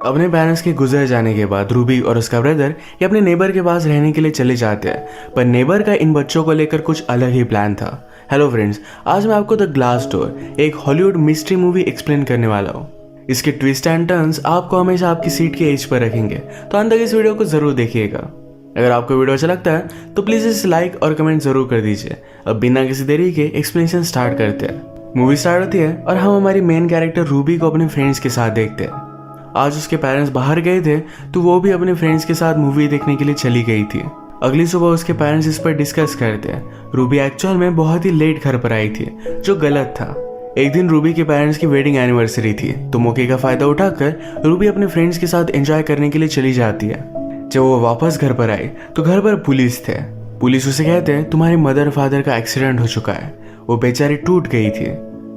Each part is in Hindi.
अपने पेरेंट्स के गुजर जाने के बाद रूबी और उसका ब्रदर ये अपने नेबर के पास रहने के लिए चले जाते हैं, पर नेबर का इन बच्चों को लेकर कुछ अलग ही प्लान था। हेलो फ्रेंड्स, आज मैं आपको द ग्लास डोर एक हॉलीवुड मिस्ट्री मूवी एक्सप्लेन करने वाला हूँ। इसके ट्विस्ट एंड टर्न्स आपको हमेशा आपकी सीट के एज पर रखेंगे, तो अंत तक इस वीडियो को जरूर देखिएगा। अगर आपको वीडियो अच्छा लगता है तो प्लीज इसे लाइक और कमेंट जरूर कर दीजिए। अब बिना किसी देरी के एक्सप्लेनेशन स्टार्ट करते हैं। मूवी स्टार्ट होती है और हम हमारी मेन कैरेक्टर रूबी को अपने फ्रेंड्स के साथ देखते हैं। आज उसके पेरेंट्स बाहर गए थे तो वो भी अपने फ्रेंड्स के साथ मूवी देखने के लिए चली गई थी। अगली सुबह उसके पेरेंट्स इस पर डिस्कस करते हैं। रूबी एक्चुअल में बहुत ही लेट घर पर आई थी, जो गलत था। एक दिन रूबी के पेरेंट्स की वेडिंग एनिवर्सरी थी, तो मौके का फायदा उठाकर रूबी अपने फ्रेंड्स के साथ एंजॉय करने के लिए चली जाती है। जब वो वापस घर पर आई तो घर पर पुलिस थे। पुलिस उसे कहते हैं तुम्हारे मदर फादर का एक्सीडेंट हो चुका है। वो बेचारी टूट गई थी,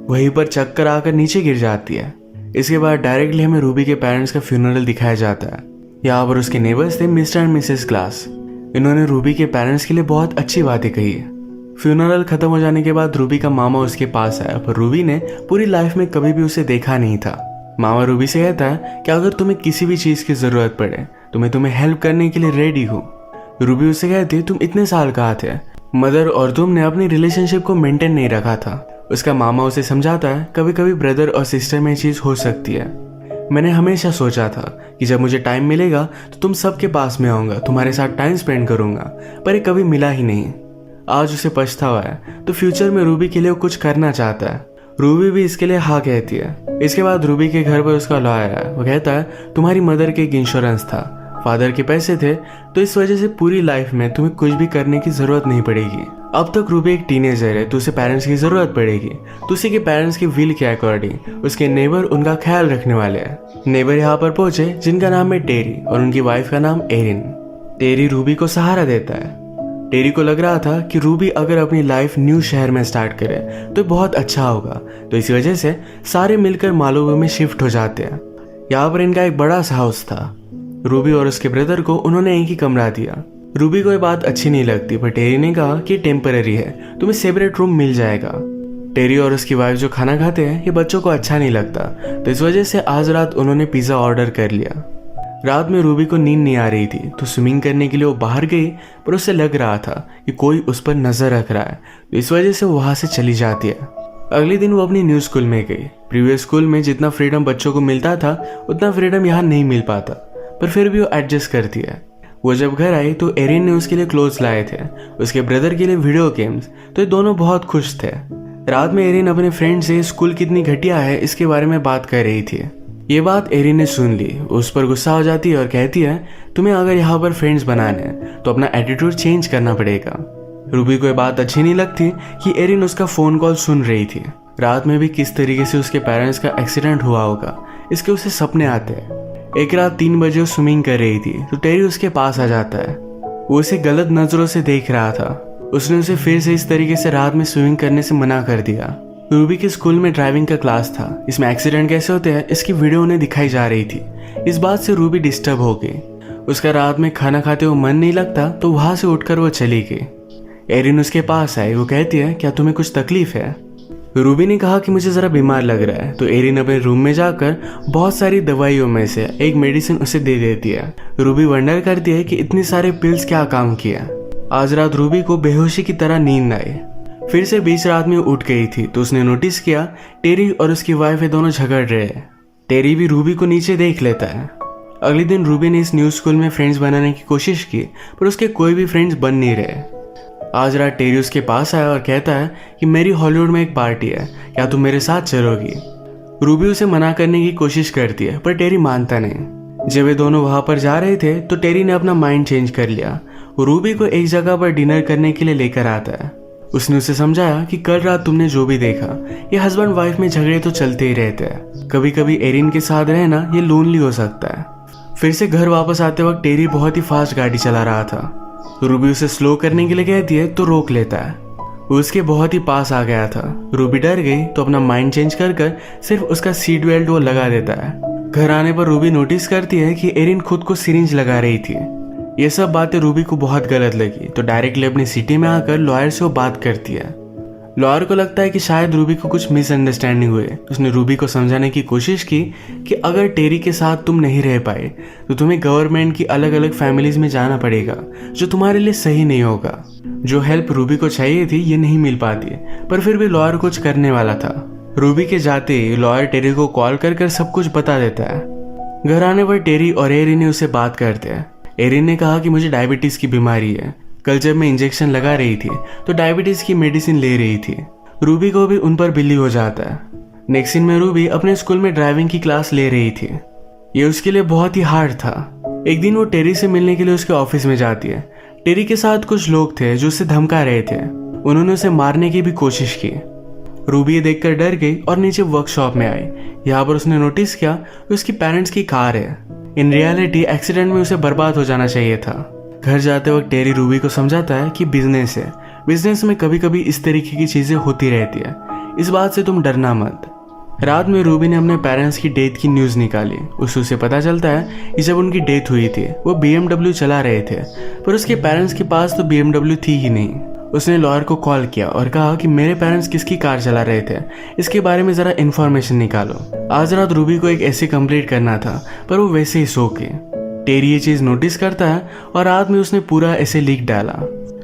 वहीं पर चक्कर आकर नीचे गिर जाती है। इसके बाद डायरेक्टली हमें रूबी के पेरेंट्स का फ्यूनरल दिखाया जाता है। यहाँ पर उसके नेबर्स थे मिस्टर एंड मिसेस क्लास। इन्होंने रूबी के पेरेंट्स के लिए बहुत अच्छी बातें कही है। फ्यूनरल खत्म हो जाने के बाद रूबी का मामा उसके पास आया, पर रूबी ने पूरी लाइफ में कभी भी उसे देखा नहीं था। मामा रूबी से कहता है कि अगर तुम्हें किसी भी चीज की जरूरत पड़े तो मैं तुम्हें हेल्प करने के लिए रेडी हूँ। रूबी उससे कहती तुम इतने साल कहाँ थे, मदर और तुमने अपनी रिलेशनशिप को मेंटेन नहीं रखा था। उसका मामा उसे समझाता है कभी कभी ब्रदर और सिस्टर में चीज हो सकती है। मैंने हमेशा सोचा था कि जब मुझे टाइम मिलेगा तो तुम सबके पास में आऊंगा, तुम्हारे साथ टाइम स्पेंड करूंगा, पर ये कभी मिला ही नहीं। आज उसे पछतावा है, तो फ्यूचर में रूबी के लिए वो कुछ करना चाहता है। रूबी भी इसके लिए हाँ कहती है। इसके बाद रूबी के घर पर उसका लॉयर है। वो कहता है तुम्हारी मदर के एक इंश्योरेंस था, फादर के पैसे थे, तो इस वजह से पूरी लाइफ में तुम्हें कुछ भी करने की जरूरत नहीं पड़ेगी। अब तक रूबी एक टीनेजर है, तो उसे पेरेंट्स की जरूरत पड़ेगी, तो उसी के पेरेंट्स की विल के अकॉर्डिंग उसके नेबर उनका ख्याल रखने वाले हैं। नेबर यहाँ पर पहुंचे जिनका नाम है टेरी और उनकी वाइफ का नाम एरिन। टेरी रूबी को सहारा देता है। टेरी को लग रहा था कि रूबी अगर अपनी लाइफ न्यू शहर में स्टार्ट करे तो बहुत अच्छा होगा, तो इसी वजह से सारे मिलकर मालूबो में शिफ्ट हो जाते हैं। यहाँ पर इनका एक बड़ा सा हाउस था। रूबी और उसके ब्रदर को उन्होंने एक ही कमरा दिया। रूबी को ये बात अच्छी नहीं लगती, पर टेरी ने कहा कि टेम्पररी है, तुम्हें सेपरेट रूम मिल जाएगा। टेरी और उसकी वाइफ जो खाना खाते हैं ये बच्चों को अच्छा नहीं लगता, तो इस वजह से आज रात उन्होंने पिज्जा ऑर्डर कर लिया। रात में रूबी को नींद नहीं आ रही थी, तो स्विमिंग करने के लिए वो बाहर गई, पर उसे लग रहा था कि कोई उस पर नजर रख रहा है, तो इस वजह से वो वहां से चली जाती है। अगले दिन वो अपनी न्यू स्कूल में गई। प्रीवियस स्कूल में जितना फ्रीडम बच्चों को मिलता था उतना फ्रीडम यहाँ नहीं मिल पाता, पर फिर भी वो एडजस्ट करती है। वो जब घर आई तो एरिन ने उसके लिए क्लोथ्स लाए थे, उसके ब्रदर के लिए वीडियो गेम्स, तो ये दोनों बहुत खुश थे। रात में एरिन अपने फ्रेंड से स्कूल कितनी घटिया है इसके बारे में बात कर रही थी। ये बात एरिन ने सुन ली, उस पर गुस्सा हो जाती है और कहती है तुम्हें अगर यहाँ पर फ्रेंड्स बनाने हैं तो अपना एटीट्यूड चेंज करना पड़ेगा। रूबी को ये बात अच्छी नहीं लगती कि एरिन उसका फोन कॉल सुन रही थी। रात में भी किस तरीके से उसके पेरेंट्स का एक्सीडेंट हुआ होगा इसके उसे सपने आते हैं। एक रात 3 बजे वो स्विमिंग कर रही थी, तो टेरी उसके पास आ जाता है। वो उसे गलत नजरों से देख रहा था। उसने उसे फिर से इस तरीके से रात में स्विमिंग करने से मना कर दिया। रूबी के स्कूल में ड्राइविंग का क्लास था, इसमें एक्सीडेंट कैसे होते हैं इसकी वीडियो उन्हें दिखाई जा रही थी। इस बात से रूबी डिस्टर्ब हो गई। उसका रात में खाना खाते हुए मन नहीं लगता, तो वहां से उठकर वो चली गई। एरिन उसके पास आई। वो कहती है क्या तुम्हें कुछ तकलीफ है? रूबी ने कहा कि मुझे जरा बीमार लग रहा है, तो एरिन अपने रूम में जाकर बहुत सारी दवाइयों में से एक मेडिसिन उसे दे देती है। रूबी वंडर करती है कि इतने सारे पिल्स क्या काम किया। आज रात रूबी को बेहोशी की तरह नींद आई। फिर से बीच रात में उठ गई थी, तो उसने नोटिस किया टेरी और उसकी वाइफ ये दोनों झगड़ रहे हैं। टेरी भी रूबी को नीचे देख लेता है। अगले दिन रूबी ने इस न्यू स्कूल में फ्रेंड्स बनाने की कोशिश की, पर उसके कोई भी फ्रेंड्स बन नहीं रहे। आज रात टेरी उसके पास आया और कहता है कि मेरी हॉलीवुड में एक पार्टी है, क्या तुम मेरे साथ चलोगी? रूबी उसे मना करने की कोशिश करती है, पर टेरी मानता नहीं। जब वे दोनों वहां पर जा रहे थे तो टेरी ने अपना माइंड चेंज कर लिया। रूबी को एक जगह पर डिनर करने के लिए लेकर आता है। उसने उसे समझाया कि कल रात तुमने जो भी देखा, ये हस्बैंड वाइफ में झगड़े तो चलते ही रहते हैं, कभी कभी एरिन के साथ रहना ये लोनली हो सकता है। फिर से घर वापस आते वक्त टेरी बहुत ही फास्ट गाड़ी चला रहा था। रूबी उसे स्लो करने के लिए कहती है तो रोक लेता है। वो उसके बहुत ही पास आ गया था। रूबी डर गई तो अपना माइंड चेंज कर सिर्फ उसका सीट बेल्ट वो लगा देता है। घर आने पर रूबी नोटिस करती है कि एरिन खुद को सिरिंज लगा रही थी। ये सब बातें रूबी को बहुत गलत लगी, तो डायरेक्टली अपनी सिटी में आकर लॉयर से वो बात करती है। लॉयर को लगता है कि शायद रूबी को कुछ मिसअंडरस्टैंडिंग हुई। उसने रूबी को समझाने की कोशिश की कि अगर टेरी के साथ तुम नहीं रह पाए तो तुम्हें गवर्नमेंट की अलग अलग फैमिलीज में जाना पड़ेगा, जो तुम्हारे लिए सही नहीं होगा। जो हेल्प रूबी को चाहिए थी ये नहीं मिल पाती, पर फिर भी लॉयर कुछ करने वाला था। रूबी के जाते ही लॉयर टेरी को कॉल कर सब कुछ बता देता है। घर आने पर टेरी और एरिन ने उससे बात करते हैं। एरिन ने कहा कि मुझे डायबिटीज की बीमारी है। कल जब मैं इंजेक्शन लगा रही थी तो डायबिटीज की मेडिसिन ले रही थी। रूबी को भी उन पर बिल्ली हो जाता है। नेक्स्ट सीन में रूबी अपने स्कूल में ड्राइविंग की क्लास ले रही थी। ये उसके लिए बहुत ही हार्ड था। एक दिन वो टेरी से मिलने के लिए उसके ऑफिस में जाती है। टेरी के साथ कुछ लोग थे जो उसे धमका रहे थे। उन्होंने उसे मारने की भी कोशिश की। रूबी ये देखकर डर गई और नीचे वर्कशॉप में आई। यहाँ पर उसने नोटिस किया कि उसकी पेरेंट्स की कार है। इन रियलिटी एक्सीडेंट में उसे बर्बाद हो जाना चाहिए था। घर जाते वक्त टेरी रूबी को समझाता है कि बिजनेस है, बिजनेस में कभी कभी इस तरीके की चीजें होती रहती है, इस बात से तुम डरना मत। रात में रूबी ने अपने पेरेंट्स की डेथ की न्यूज निकाली। उसे पता चलता है कि जब उनकी डेथ हुई थी वो BMW चला रहे थे, पर उसके पेरेंट्स के पास तो BMW थी ही नहीं। उसने लॉयर को कॉल किया और कहा कि मेरे पेरेंट्स किसकी कार चला रहे थे, इसके बारे में जरा इन्फॉर्मेशन निकालो। आज रात रूबी को एक ऐसे कंप्लीट करना था, पर वो वैसे ही सो के। टेरी ये चीज नोटिस करता है और रात में उसने पूरा ऐसे लिख डाला।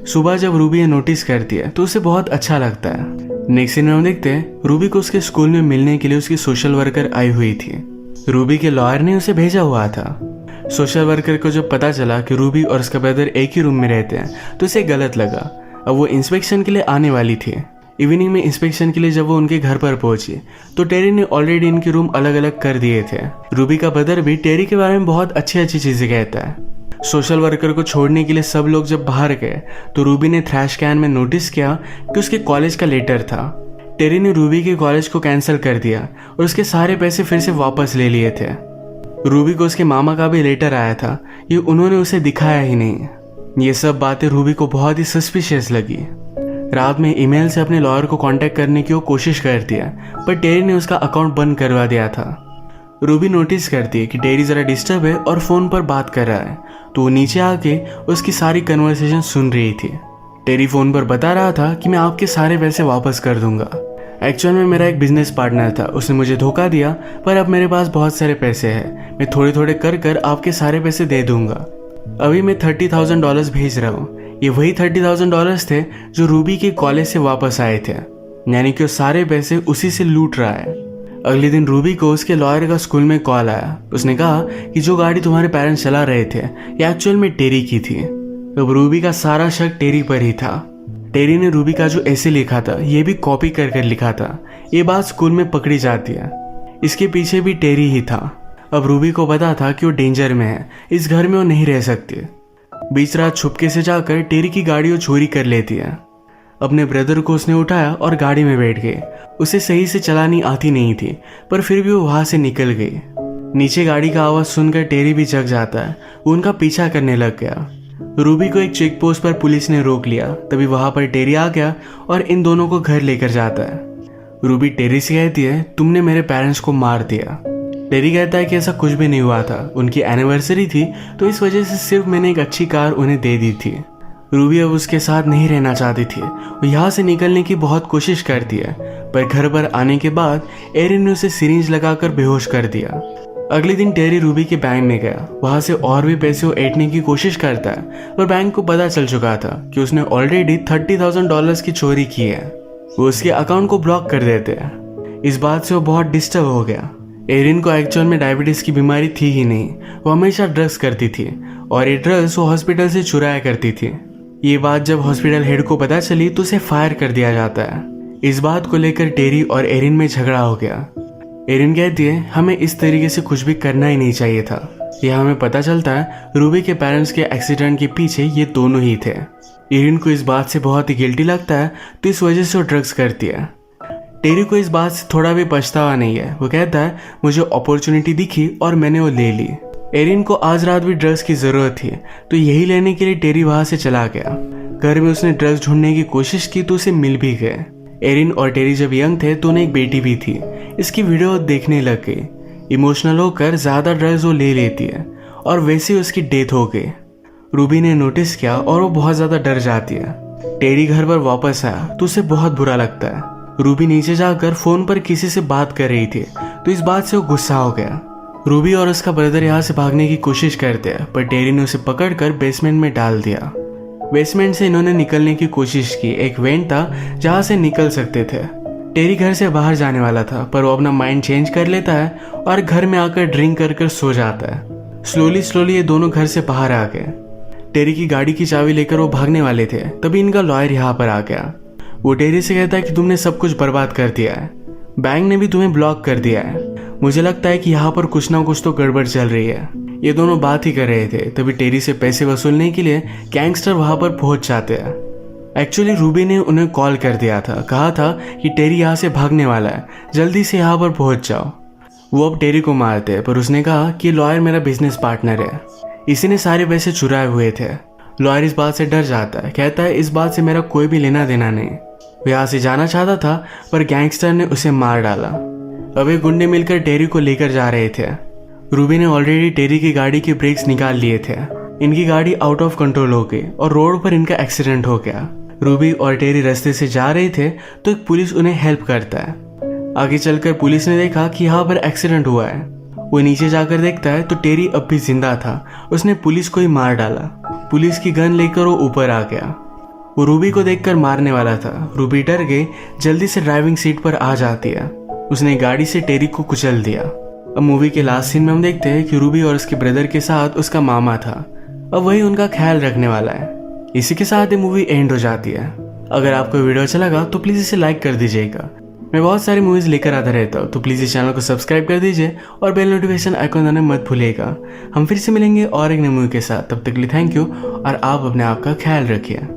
सुबह जब रूबी ये नोटिस करती है तो उसे बहुत अच्छा लगता है। नेक्स्ट सीन में हम देखते हैं रूबी को उसके स्कूल में मिलने के लिए उसकी सोशल वर्कर आई हुई थी। रूबी के लॉयर ने उसे भेजा हुआ था। सोशल वर्कर को जब पता चला कि रूबी और उसका ब्रदर एक ही रूम में रहते हैं तो उसे गलत लगा। अब वो इंस्पेक्शन के लिए आने वाली थी। इवनिंग में इंस्पेक्शन के लिए जब वो उनके घर पर पहुंची तो टेरी ने ऑलरेडी इनके रूम अलग अलग कर दिए थे। रूबी का ब्रदर भी टेरी के बारे में बहुत अच्छी चीजें कहता है। सोशल वर्कर को छोड़ने के लिए सब लोग जब बाहर गए तो रूबी ने थ्रैश कैन में नोटिस किया कि उसके कॉलेज का लेटर था। टेरी ने रूबी के कॉलेज को कैंसिल कर दिया और उसके सारे पैसे फिर से वापस ले लिए थे। रूबी को उसके मामा का भी लेटर आया था, ये उन्होंने उसे दिखाया ही नहीं। ये सब बातें रूबी को बहुत ही सस्पिशियस लगी। रात में ईमेल से अपने लॉयर को कांटेक्ट करने की वो कोशिश करती है, पर टेरी ने उसका अकाउंट बंद करवा दिया था। रूबी नोटिस करती है कि टेरी जरा डिस्टर्ब है और फोन पर बात कर रहा है, तो वो नीचे आके उसकी सारी कन्वर्सेशन सुन रही थी। टेरी फोन पर बता रहा था कि मैं आपके सारे पैसे वापस कर दूंगा। एक्चुअल में मेरा एक बिजनेस पार्टनर था, उसने मुझे धोखा दिया, पर अब मेरे पास बहुत सारे पैसे हैं, मैं थोड़े थोड़े कर आपके सारे पैसे दे दूंगा। अभी मैं $30,000 भेज रहा हूँ। ये वही $30,000 थे जो रूबी के कॉलेज से वापस आए थे, यानी कि वो सारे पैसे उसी से लूट रहा है। अगले दिन रूबी को उसके लॉयर का स्कूल में कॉल आया। उसने कहा कि जो गाड़ी तुम्हारे पेरेंट्स चला रहे थे ये एक्चुअल में टेरी की थी। अब रूबी का सारा शक टेरी पर ही था। टेरी ने रूबी का जो ऐसे लिखा था ये भी कॉपी कर लिखा था। ये बात स्कूल में पकड़ी जाती है। इसके पीछे भी टेरी ही था। अब रूबी को पता था कि वो डेंजर में है, इस घर में वो नहीं रह सकती। बीच रात छुपके से जाकर टेरी की गाड़ी वो चोरी कर लेती है। अपने ब्रदर को उसने उठाया और गाड़ी में बैठ गई। उसे सही से चलानी आती नहीं थी, पर फिर भी वो वहां से निकल गई। नीचे गाड़ी का आवाज सुनकर टेरी भी जग जाता है। वो उनका पीछा करने लग गया। रूबी को एक चेक पोस्ट पर पुलिस ने रोक लिया। तभी वहां पर टेरी आ गया और इन दोनों को घर लेकर जाता है। रूबी टेरी से कहती है तुमने मेरे पेरेंट्स को मार दिया। टेरी कहता है कि ऐसा कुछ भी नहीं हुआ था, उनकी एनिवर्सरी थी तो इस वजह से सिर्फ मैंने एक अच्छी कार उन्हें दे दी थी। रूबी अब उसके साथ नहीं रहना चाहती थी। वो यहाँ से निकलने की बहुत कोशिश करती है, पर घर पर आने के बाद एरिन ने उसे सिरिंज लगाकर बेहोश कर दिया। अगले दिन टेरी रूबी के बैंक में गया। वहां से और भी पैसे वो ऐंठने की कोशिश करता है, पर बैंक को पता चल चुका था कि उसने ऑलरेडी $30,000 की चोरी की है। वो उसके अकाउंट को ब्लॉक कर देते हैं। इस बात से वो बहुत डिस्टर्ब हो गया। एरिन को एक्चुअल में डायबिटीज की बीमारी थी ही नहीं, वो हमेशा ड्रग्स करती थी और ये ड्रग्स वो हॉस्पिटल से चुराया करती थी। ये बात जब हॉस्पिटल हेड को पता चली तो उसे फायर कर दिया जाता है। इस बात को लेकर टेरी और एरिन में झगड़ा हो गया। एरिन कहती है हमें इस तरीके से कुछ भी करना ही नहीं चाहिए था। यह हमें पता चलता है रूबी के पेरेंट्स के एक्सीडेंट के पीछे ये दोनों ही थे। एरिन को इस बात से बहुत ही गिल्टी लगता है, तो इस वजह से वो ड्रग्स करती है। टेरी को इस बात से थोड़ा भी पछतावा नहीं है। वो कहता है मुझे अपॉर्चुनिटी दिखी और मैंने वो ले ली। एरिन को आज रात भी ड्रग्स की जरूरत थी, तो यही लेने के लिए टेरी वहां से चला गया। घर में उसने ड्रग्स ढूंढने की कोशिश की तो उसे मिल भी गए। एरिन और टेरी जब यंग थे तो उन्हें एक बेटी भी थी। इसकी वीडियो देखने लग गई। इमोशनल होकर ज्यादा ड्रग्स वो ले लेती है और वैसे ही उसकी डेथ हो गई। रूबी ने नोटिस किया और वो बहुत ज्यादा डर जाती है। टेरी घर पर वापस आया तो उसे बहुत बुरा लगता है। रूबी नीचे जाकर फोन पर किसी से बात कर रही थी तो इस बात से वो गुस्सा हो गया। रूबी और उसका ब्रदर यहाँ से भागने की कोशिश करते हैं पर टेरी ने उसे पकड़कर बेसमेंट में डाल दिया। बेसमेंट से इन्होंने निकलने की कोशिश की। एक वेंट था जहाँ से निकल सकते थे। टेरी घर से बाहर जाने वाला था पर वो अपना माइंड चेंज कर लेता है और घर में आकर ड्रिंक कर सो जाता है। स्लोली ये दोनों घर से बाहर आ गए। टेरी की गाड़ी की चाबी लेकर वो भागने वाले थे तभी इनका लॉयर यहाँ पर आ गया। वो टेरी से कहता है कि तुमने सब कुछ बर्बाद कर दिया है, बैंक ने भी तुम्हें ब्लॉक कर दिया है। मुझे लगता है कि यहाँ पर कुछ ना कुछ तो गड़बड़ चल रही है। ये दोनों बात ही कर रहे थे तभी टेरी से पैसे वसूलने के लिए गैंगस्टर वहां पर पहुंच जाते हैं। एक्चुअली रूबी ने उन्हें कॉल कर दिया था, कहा था कि टेरी यहाँ से भागने वाला है, जल्दी से यहाँ पर पहुंच जाओ। वो अब टेरी को मारते पर उसने कहा कि लॉयर मेरा बिजनेस पार्टनर है, इसी ने सारे पैसे चुराए हुए थे। लॉयर इस बात से डर जाता है, कहता है इस बात से मेरा कोई भी लेना देना नहीं। वो यहाँ से जाना चाहता था पर गैंगस्टर ने उसे मार डाला। अब ये गुंडे मिलकर टेरी को लेकर जा रहे थे। रूबी ने ऑलरेडी टेरी की गाड़ी के ब्रेक्स निकाल लिए थे। इनकी गाड़ी आउट ऑफ कंट्रोल हो गई और रोड पर इनका एक्सीडेंट हो गया। रूबी और टेरी रास्ते से जा रहे थे तो एक पुलिस उन्हें हेल्प करता है। आगे चलकर पुलिस ने देखा कि यहाँ पर एक्सीडेंट हुआ है। वो नीचे जाकर देखता है तो टेरी अब भी जिंदा था। उसने पुलिस को ही मार डाला। पुलिस की गन लेकर वो ऊपर आ गया। वो रूबी को देखकर मारने वाला था। रूबी डर गई, जल्दी से ड्राइविंग सीट पर आ जाती है। उसने गाड़ी से टेरी को कुचल दिया। अब मूवी के लास्ट सीन में हम देखते हैं कि रूबी और उसके ब्रदर के साथ उसका मामा था। अब वही उनका ख्याल रखने वाला है। इसी के साथ ये मूवी एंड हो जाती है। अगर आपको वीडियो अच्छा लगा तो प्लीज़ इसे लाइक कर दीजिएगा। मैं बहुत सारी मूवीज़ लेकर आता रहता हूँ तो प्लीज़ इस चैनल को सब्सक्राइब कर दीजिए और बेल नोटिफिकेशन आइकॉन दबाना मत भूलिएगा। हम फिर से मिलेंगे और एक नई मूवी के साथ। तब तक के लिए थैंक यू और आप अपने आप का ख्याल रखिए।